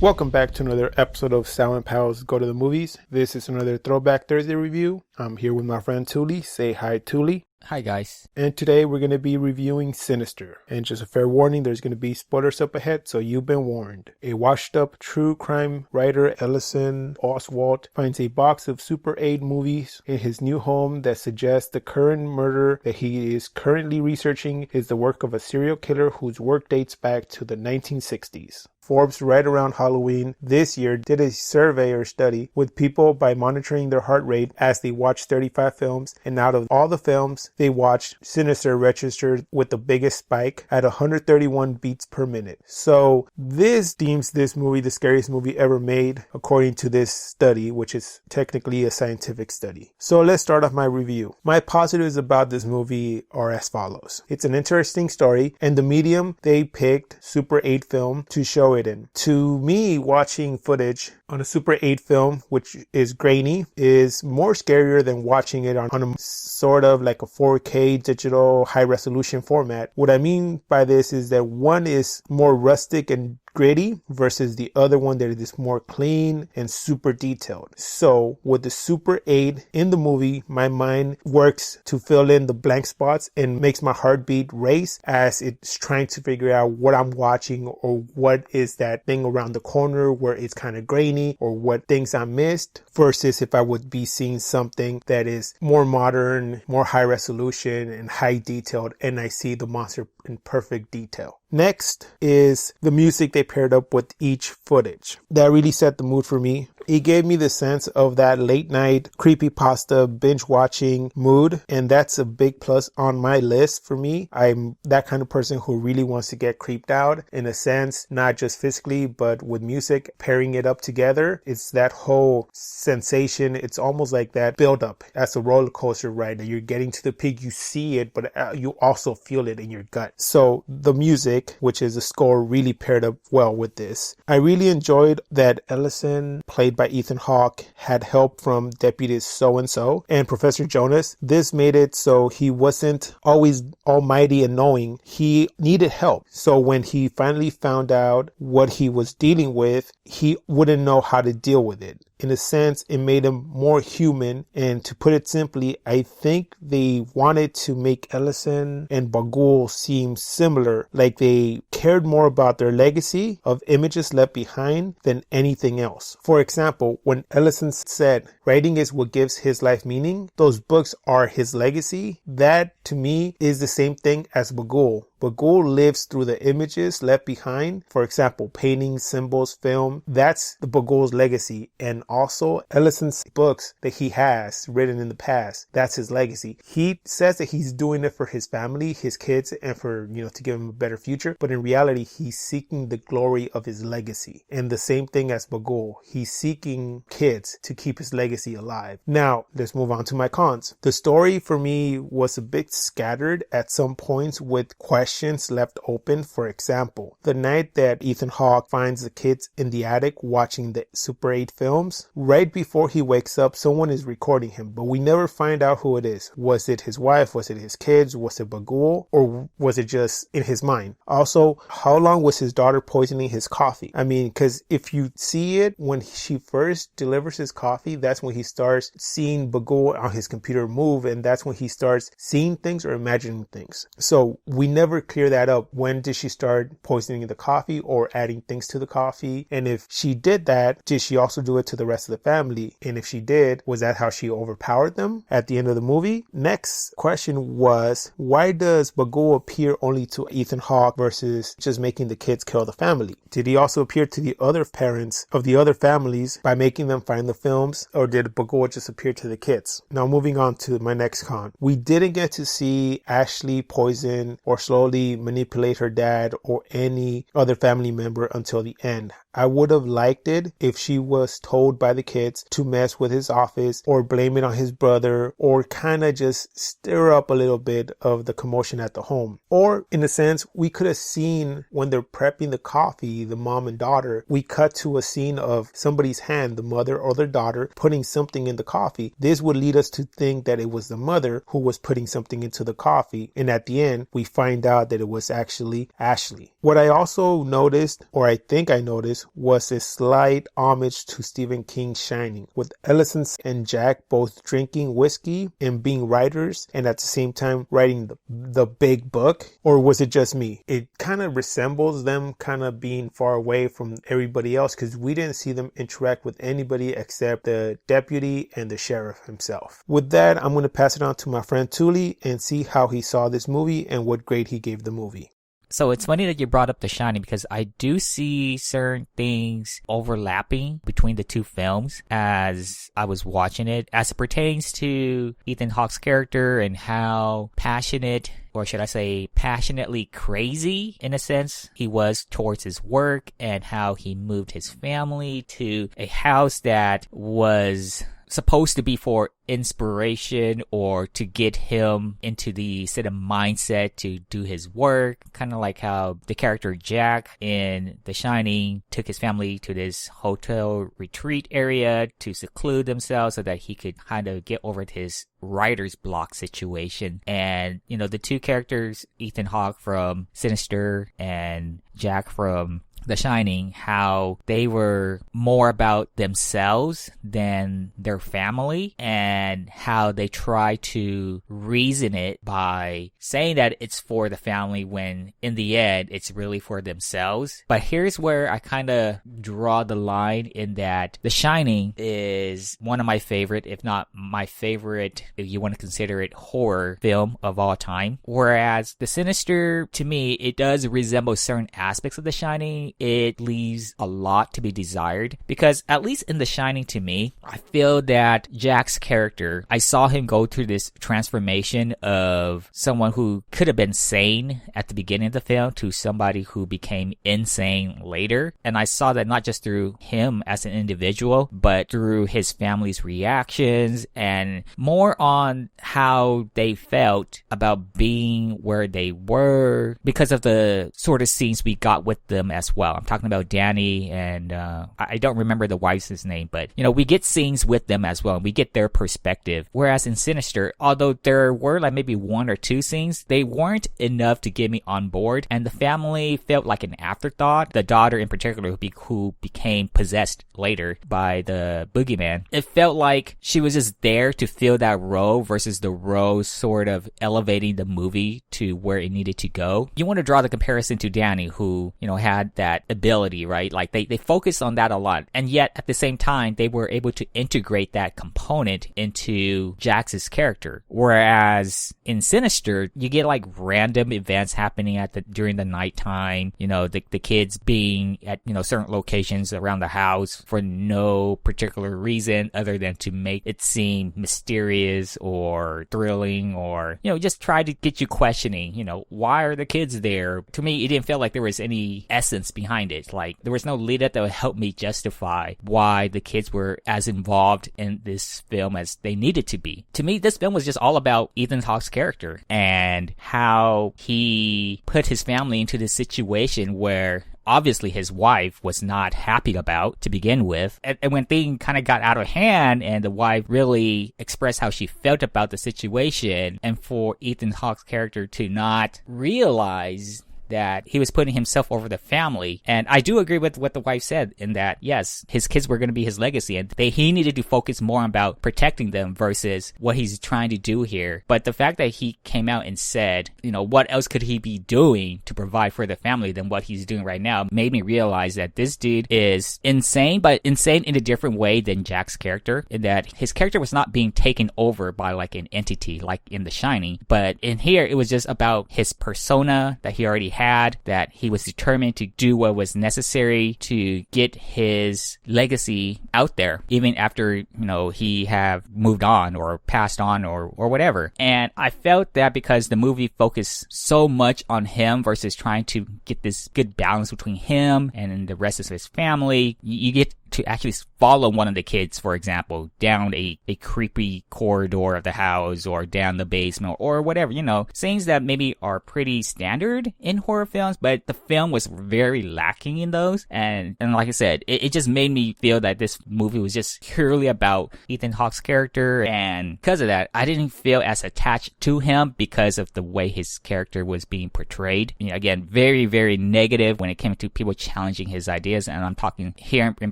Welcome back to another episode of Silent Pals Go to the Movies. This is another Throwback Thursday review. I'm here with my friend Touly. Say hi, Touly. Hi guys. And today we're going to be reviewing Sinister. And just a fair warning, there's going to be spoilers up ahead, so you've been warned. A washed up true crime writer, Ellison Oswalt, finds a box of Super 8 movies in his new home that suggests the current murder that he is currently researching is the work of a serial killer whose work dates back to the 1960s. Forbes, right around Halloween this year, did a survey or study with people by monitoring their heart rate as they watched 35 films, and out of all the films they watched, Sinister registered with the biggest spike at 131 beats per minute. So this deems this movie the scariest movie ever made, according to this study, which is technically a scientific study. So let's start off my review. My positives about this movie are as follows. It's an interesting story, and the medium they picked, Super 8 film, to show it in. To me, watching footage on a Super 8 film, which is grainy, is more scarier than watching it on a sort of like a 4K digital high resolution format. What I mean by this is that one is more rustic and gritty versus the other one that is more clean and super detailed. So with the Super 8 in the movie, my mind works to fill in the blank spots and makes my heartbeat race as it's trying to figure out what I'm watching or what is that thing around the corner where it's kind of grainy or what things I missed, versus if I would be seeing something that is more modern, more high resolution and high detailed, and I see the monster in perfect detail. Next is the music they paired up with each footage. That really set the mood for me. It gave me the sense of that late night creepypasta binge watching mood, and that's a big plus on my list for me. I'm that kind of person who really wants to get creeped out in a sense, not just physically, but with music, pairing it up together. It's that whole sensation. It's almost like that build up. That's a roller coaster ride that you're getting to the peak. You see it, but you also feel it in your gut. So the music, which is a score, really paired up well with this. I really enjoyed that Ellison, played by Ethan Hawke, had help from Deputy So-and-so and Professor Jonas. This made it so he wasn't always almighty and knowing. He needed help. So when he finally found out what he was dealing with, he wouldn't know how to deal with it. In a sense, it made him more human. And to put it simply, I think they wanted to make Ellison and Bughuul seem similar, like they cared more about their legacy of images left behind than anything else. For example, when Ellison said, "Writing is what gives his life meaning," those books are his legacy. That, to me, is the same thing as Bughuul. Bughuul lives through the images left behind. For example, paintings, symbols, film. That's the Bughuul's legacy. And also Ellison's books that he has written in the past, that's his legacy. He says that he's doing it for his family, his kids, and for, to give him a better future. But in reality, he's seeking the glory of his legacy. And the same thing as Bughuul. He's seeking kids to keep his legacy alive. Now, let's move on to my cons. The story for me was a bit scattered at some points with questions left open. For example, the night that Ethan Hawke finds the kids in the attic watching the Super 8 films, right before he wakes up, someone is recording him, but we never find out who it is. Was it his wife? Was it his kids? Was it Bughuul? Or was it just in his mind? Also, how long was his daughter poisoning his coffee? I mean, because if you see it, when she first delivers his coffee, that's when he starts seeing Bughuul on his computer move, and that's when he starts seeing things or imagining things. So we never clear that up. When did she start poisoning the coffee or adding things to the coffee? And if she did that, did she also do it to the rest of the family? And if she did, was that how she overpowered them at the end of the movie? Next question was, why does Bughuul appear only to Ethan Hawke versus just making the kids kill the family? Did he also appear to the other parents of the other families by making them find the films, or did Bughuul just appear to the kids? Now moving on to my next con. We didn't get to see Ashley poison or slowly manipulate her dad or any other family member until the end. I would have liked it if she was told by the kids to mess with his office or blame it on his brother, or kind of just stir up a little bit of the commotion at the home. Or in a sense, we could have seen when they're prepping the coffee, the mom and daughter, we cut to a scene of somebody's hand, the mother or the daughter, putting something in the coffee. This would lead us to think that it was the mother who was putting something into the coffee. And at the end, we find out that it was actually Ashley. What I also noticed, or I think I noticed, this was a slight homage to Stephen King's Shining, with Ellison and Jack both drinking whiskey and being writers and at the same time writing the big book? Or was it just me? It kind of resembles them kind of being far away from everybody else because we didn't see them interact with anybody except the deputy and the sheriff himself. With that, I'm going to pass it on to my friend Touly and see how he saw this movie and what grade he gave the movie. So it's funny that you brought up The Shining because I do see certain things overlapping between the two films as I was watching it, as it pertains to Ethan Hawke's character and how passionate, or should I say passionately crazy in a sense, he was towards his work, and how he moved his family to a house that was supposed to be for inspiration or to get him into the sort of mindset to do his work, kind of like how the character Jack in The Shining took his family to this hotel retreat area to seclude themselves so that he could kind of get over his writer's block situation. And, you know, the two characters, Ethan Hawke from Sinister and Jack from The Shining, how they were more about themselves than their family, and how they try to reason it by saying that it's for the family when in the end it's really for themselves. But here's where I kind of draw the line, in that The Shining is one of my favorite, if not my favorite, if you want to consider it, horror film of all time. Whereas The Sinister, to me, it does resemble certain aspects of The Shining. It leaves a lot to be desired, because at least in The Shining, to me, I feel that Jack's character, I saw him go through this transformation of someone who could have been sane at the beginning of the film to somebody who became insane later. And I saw that not just through him as an individual, but through his family's reactions and more on how they felt about being where they were because of the sort of scenes we got with them as well. I'm talking about Danny and I don't remember the wife's name, but you know, we get scenes with them as well and we get their perspective. Whereas in Sinister, although there were like maybe one or two scenes, they weren't enough to get me on board, and the family felt like an afterthought. The daughter in particular, who became possessed later by the boogeyman, it felt like she was just there to fill that role versus the role sort of elevating the movie to where it needed to go. You want to draw the comparison to Danny, who, you know, had that ability, right? Like they focused on that a lot, and yet at the same time they were able to integrate that component into Jax's character. Whereas in Sinister, you get like random events happening during the nighttime, you know, the kids being at, you know, certain locations around the house for no particular reason other than to make it seem mysterious or thrilling, or, you know, just try to get you questioning, you know, why are the kids there? To me, it didn't feel like there was any essence behind it. Like there was no lead up that would help me justify why the kids were as involved in this film as they needed to be. To me, this film was just all about Ethan Hawke's character and how he put his family into this situation where obviously his wife was not happy about to begin with. And when things kind of got out of hand and the wife really expressed how she felt about the situation, and for Ethan Hawke's character to not realize that he was putting himself over the family. And I do agree with what the wife said, in that, yes, his kids were going to be his legacy, and he needed to focus more about protecting them versus what he's trying to do here. But the fact that he came out and said, you know, what else could he be doing to provide for the family than what he's doing right now, made me realize that this dude is insane, but insane in a different way than Jack's character, in that his character was not being taken over by like an entity like in The Shining, but in here it was just about his persona that he already had, that he was determined to do what was necessary to get his legacy out there, even after, you know, he have moved on or passed on or whatever. And I felt that because the movie focused so much on him versus trying to get this good balance between him and the rest of his family, you get to actually follow one of the kids, for example, down a creepy corridor of the house or down the basement or whatever, scenes that maybe are pretty standard in horror films, but the film was very lacking in those. And like I said, it just made me feel that this movie was just purely about Ethan Hawke's character, and because of that, I didn't feel as attached to him because of the way his character was being portrayed. Again, very, very negative when it came to people challenging his ideas, and I'm talking here in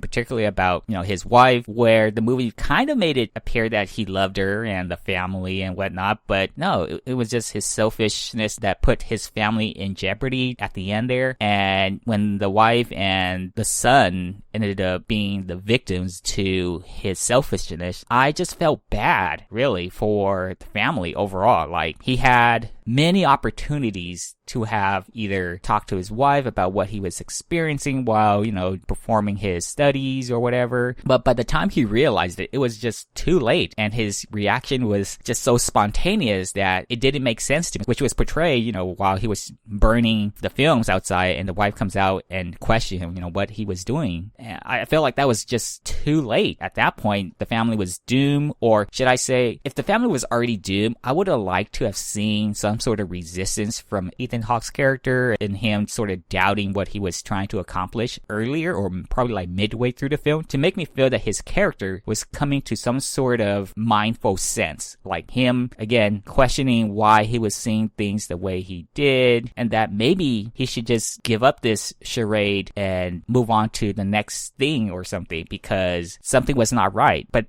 particular about, his wife, where the movie kind of made it appear that he loved her and the family and whatnot, but no, it was just his selfishness that put his family in jeopardy at the end there. And when the wife and the son ended up being the victims to his selfishness, I just felt bad, really, for the family overall. Like, he had many opportunities to have either talked to his wife about what he was experiencing while, performing his studies or whatever. But by the time he realized it, it was just too late. And his reaction was just so spontaneous that it didn't make sense to me, which was portrayed, while he was burning the films outside and the wife comes out and questioned him, what he was doing. And I felt like that was just too late. At that point, the family was doomed, or should I say, if the family was already doomed, I would have liked to have seen some sort of resistance from Ethan Hawke's character and him sort of doubting what he was trying to accomplish earlier, or probably like midway through the film, to make me feel that his character was coming to some sort of mindful sense, like him again questioning why he was seeing things the way he did, and that maybe he should just give up this charade and move on to the next thing or something, because something was not right. But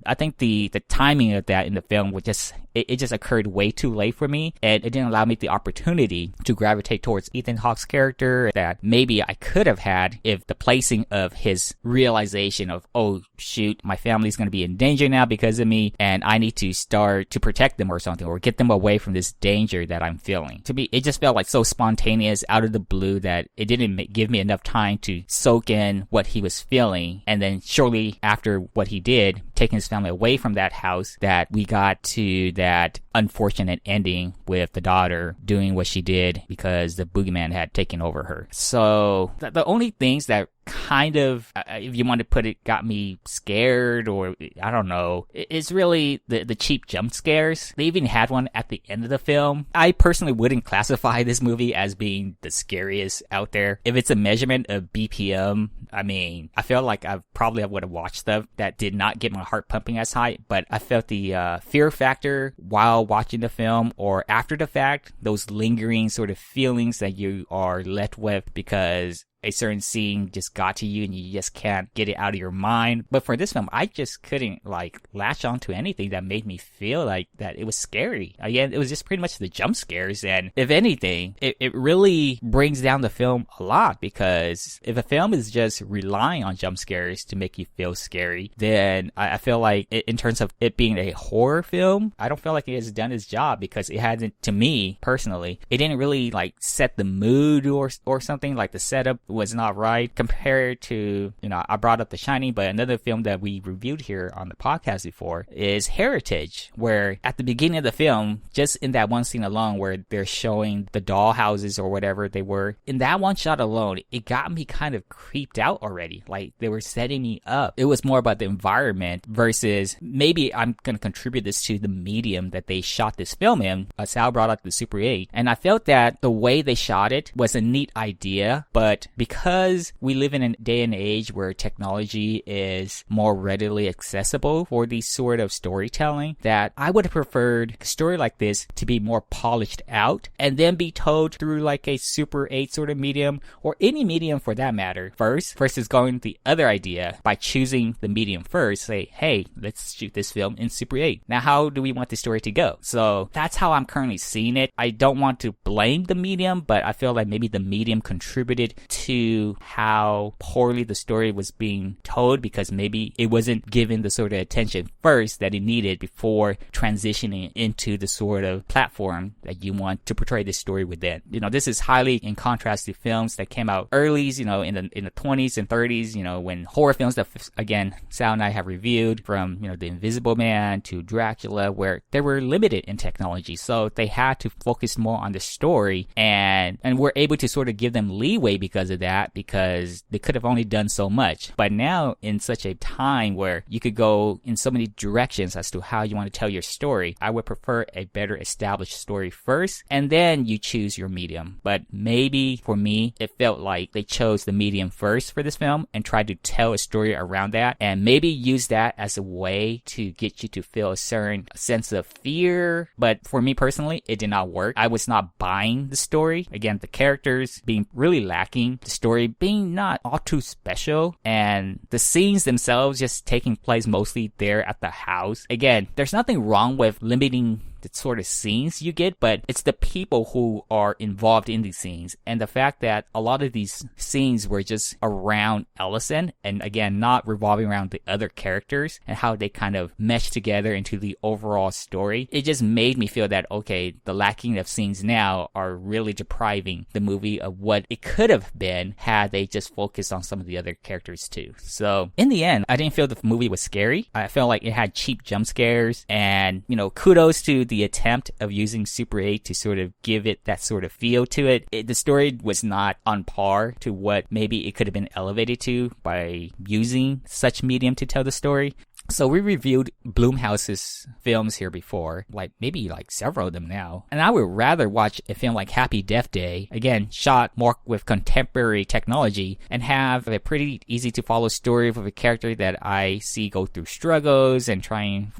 I think the timing of that in the film was just, it just occurred way too late for me, and it didn't allow me the opportunity to gravitate towards Ethan Hawke's character that maybe I could have had if the placing of his realization of, oh shoot, my family's going to be in danger now because of me, and I need to start to protect them or something, or get them away from this danger that I'm feeling. To me, it just felt like so spontaneous, out of the blue, that it didn't give me enough time to soak in what he was feeling. And then shortly after what he did, taking his family away from that house, that we got to that unfortunate ending with the daughter doing what she did because the boogeyman had taken over her. So the only things that kind of, if you want to put it, got me scared, or I don't know, it's really the cheap jump scares. They even had one at the end of the film. I personally wouldn't classify this movie as being the scariest out there. If it's a measurement of BPM, I mean, I feel like I probably would have watched stuff that did not get my heart pumping as high, but I felt the fear factor while watching the film or after the fact, those lingering sort of feelings that you are left with because a certain scene just got to you and you just can't get it out of your mind. But for this film, I just couldn't latch on to anything that made me feel like that it was scary. Again, it was just pretty much the jump scares, and if anything, it really brings down the film a lot, because if a film is just relying on jump scares to make you feel scary, then I feel like in terms of it being a horror film, I don't feel like it has done its job, because it hasn't, to me personally, it didn't really set the mood or something. Like the setup was not right compared to, I brought up The Shining, but another film that we reviewed here on the podcast before is Heritage, where at the beginning of the film, just in that one scene alone where they're showing the doll houses or whatever they were, in that one shot alone, it got me kind of creeped out already. Like they were setting me up. It was more about the environment versus, maybe I'm going to contribute this to the medium that they shot this film in. Sal brought up the Super 8, and I felt that the way they shot it was a neat idea, but because we live in a day and age where technology is more readily accessible for these sort of storytelling, that I would have preferred a story like this to be more polished out and then be told through a Super 8 sort of medium, or any medium for that matter, first, versus going the other idea by choosing the medium first. Say, hey, let's shoot this film in Super 8. Now, how do we want the story to go? So that's how I'm currently seeing it. I don't want to blame the medium, but I feel like maybe the medium contributed to how poorly the story was being told, because maybe it wasn't given the sort of attention first that it needed before transitioning into the sort of platform that you want to portray this story within. This is highly in contrast to films that came out early, in the 20s and 30s, when horror films that, again, Sal and I have reviewed, from, The Invisible Man to Dracula, where they were limited in technology. So they had to focus more on the story, and were able to sort of give them leeway because of of that because they could have only done so much. But now in such a time where you could go in so many directions as to how you want to tell your story, I would prefer a better established story first, and then you choose your medium. But maybe for me, it felt like they chose the medium first for this film and tried to tell a story around that, and maybe use that as a way to get you to feel a certain sense of fear. But for me personally, it did not work. I was not buying the story. Again, the characters being really lacking, the story being not all too special, and the scenes themselves just taking place mostly there at the house. Again, there's nothing wrong with limiting the sort of scenes you get, but it's the people who are involved in these scenes, and the fact that a lot of these scenes were just around Ellison, and again, not revolving around the other characters and how they kind of mesh together into the overall story. It just made me feel that, okay, the lacking of scenes now are really depriving the movie of what it could have been had they just focused on some of the other characters too. So in the end, I didn't feel the movie was scary. I felt like it had cheap jump scares, and kudos to the attempt of using Super 8 to sort of give it that sort of feel to it. The story was not on par to what maybe it could have been elevated to by using such medium to tell the story. So we reviewed Blumhouse's films here before, maybe several of them now. And I would rather watch a film like Happy Death Day, again, shot more with contemporary technology, and have a pretty easy to follow story of a character that I see go through struggles and trying,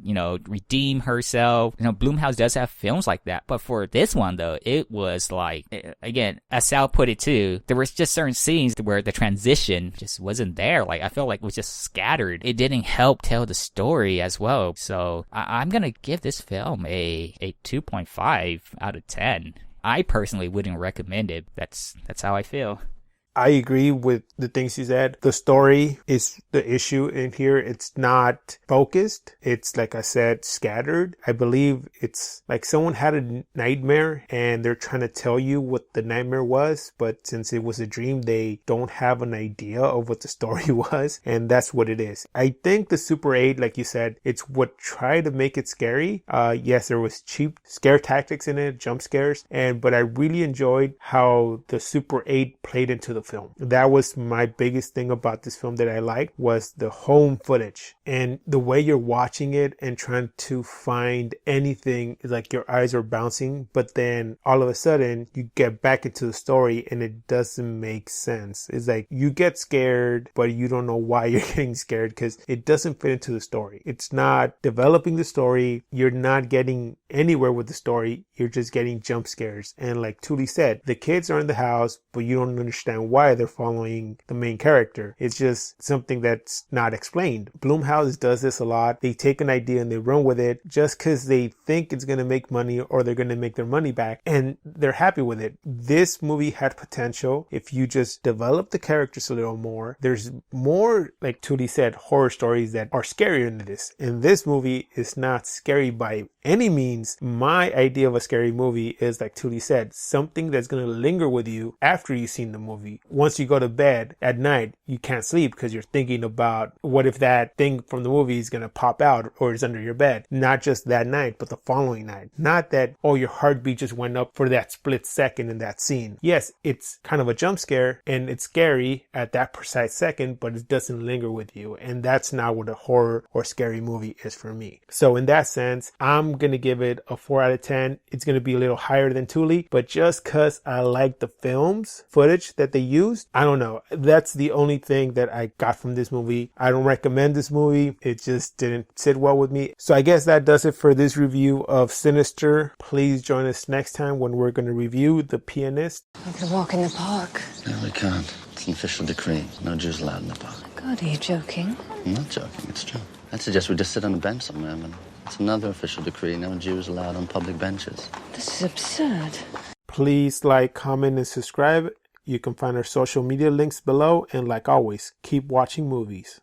redeem herself. Blumhouse does have films like that. But for this one though, it was again, as Sal put it too, there was just certain scenes where the transition just wasn't there. I felt like it was just scattered. It didn't help tell the story as well. So I'm gonna give this film a 2.5 out of 10. I personally wouldn't recommend it. That's how I feel. I agree with the things you said. The story is the issue in here. It's not focused. It's, like I said, scattered. I believe it's like someone had a nightmare and they're trying to tell you what the nightmare was, but since it was a dream, they don't have an idea of what the story was, and that's what it is. I think the Super 8, like you said, it's what tried to make it scary. Yes, there was cheap scare tactics in it, jump scares, but I really enjoyed how the Super 8 played into the film. That was my biggest thing about this film that I liked, was the home footage and the way you're watching it and trying to find anything. It's like your eyes are bouncing, but then all of a sudden you get back into the story and it doesn't make sense. It's like you get scared, but you don't know why you're getting scared because it doesn't fit into the story. It's not developing the story. You're not getting anywhere with the story. You're just getting jump scares. And like Touly said, the kids are in the house, but you don't understand why they're following the main character. It's just something that's not explained. Blumhouse does this a lot. They take an idea and they run with it just because they think it's going to make money or they're going to make their money back, and they're happy with it. This movie had potential if you just develop the characters a little more. There's more, like Touly said, horror stories that are scarier than this. And this movie is not scary by any means. My idea of a scary movie is, like Touly said, something that's going to linger with you after you've seen the movie. Once you go to bed at night, you can't sleep because you're thinking about what if that thing from the movie is going to pop out or is under your bed. Not just that night, but the following night. Not that, oh, your heartbeat just went up for that split second in that scene. Yes, it's kind of a jump scare and it's scary at that precise second, but it doesn't linger with you. And that's not what a horror or scary movie is for me. So in that sense, I'm going to give it a 4 out of 10. It's going to be a little higher than Touly, but just because I like the film's footage that they used, I don't know. That's the only thing that I got from this movie. I don't recommend this movie. It just didn't sit well with me. So I guess that does it for this review of Sinister. Please join us next time when we're going to review The Pianist. We could walk in the park. No, we can't. It's an official decree. No Jews allowed in the park. God, are you joking? I'm not joking. It's true. I'd suggest we just sit on a bench somewhere, but it's another official decree. No Jews allowed on public benches. This is absurd. Please like, comment, and subscribe. You can find our social media links below. And like always, keep watching movies.